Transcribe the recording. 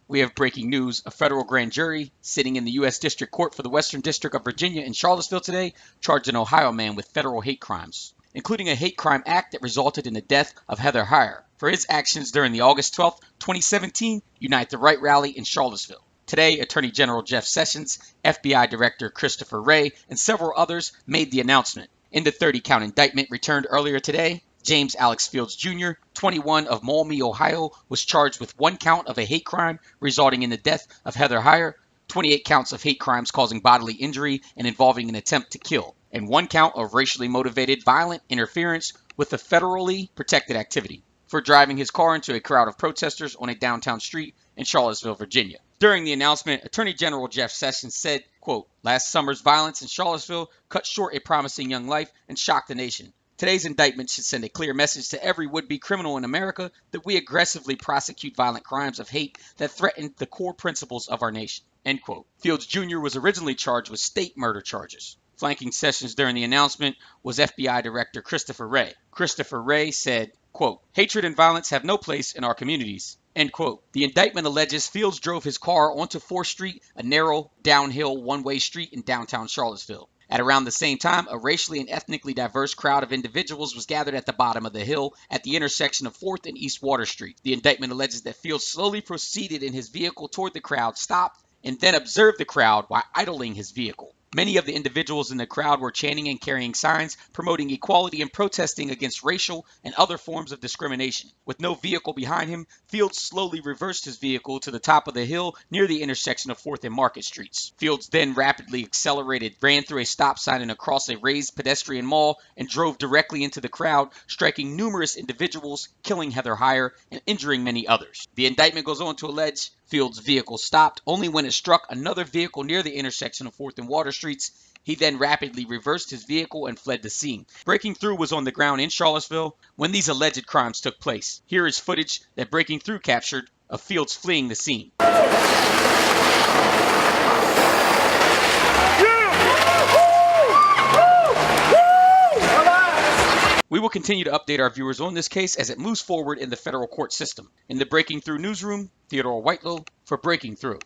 We have breaking news. A federal grand jury sitting in the U.S. District Court for the Western District of Virginia in Charlottesville today charged an Ohio man with federal hate crimes, including a hate crime act that resulted in the death of Heather Heyer for his actions during the August 12, 2017 Unite the Right rally in Charlottesville. Today, Attorney General Jeff Sessions, FBI Director Christopher Wray, and several others made the announcement. In the 30-count indictment returned earlier today, James Alex Fields Jr., 21 of Maumee, Ohio, was charged with 1 count of a hate crime resulting in the death of Heather Heyer, 28 counts of hate crimes causing bodily injury and involving an attempt to kill, and 1 count of racially motivated violent interference with a federally protected activity for driving his car into a crowd of protesters on a downtown street in Charlottesville, Virginia. During the announcement, Attorney General Jeff Sessions said, quote, "Last summer's violence in Charlottesville cut short a promising young life and shocked the nation. Today's indictment should send a clear message to every would-be criminal in America that we aggressively prosecute violent crimes of hate that threaten the core principles of our nation." End quote. Fields Jr. was originally charged with state murder charges. Flanking Sessions during the announcement was FBI Director Christopher Wray. Christopher Wray said, quote, "Hatred and violence have no place in our communities." End quote. The indictment alleges Fields drove his car onto 4th Street, a narrow, downhill, one-way street in downtown Charlottesville. At around the same time, a racially and ethnically diverse crowd of individuals was gathered at the bottom of the hill at the intersection of 4th and East Water Street. The indictment alleges that Fields slowly proceeded in his vehicle toward the crowd, stopped, and then observed the crowd while idling his vehicle. Many of the individuals in the crowd were chanting and carrying signs promoting equality and protesting against racial and other forms of discrimination. With no vehicle behind him, Fields slowly reversed his vehicle to the top of the hill near the intersection of 4th and Market Streets. Fields then rapidly accelerated, ran through a stop sign and across a raised pedestrian mall, and drove directly into the crowd, striking numerous individuals, killing Heather Heyer, and injuring many others. The indictment goes on to allege Fields' vehicle stopped only when it struck another vehicle near the intersection of 4th and Water Streets. He then rapidly reversed his vehicle and fled the scene. Breaking Through was on the ground in Charlottesville when these alleged crimes took place. Here is footage that Breaking Through captured of Fields fleeing the scene. We will continue to update our viewers on this case as it moves forward in the federal court system. In the Breaking Through newsroom, Theodore Whitelow for Breaking Through.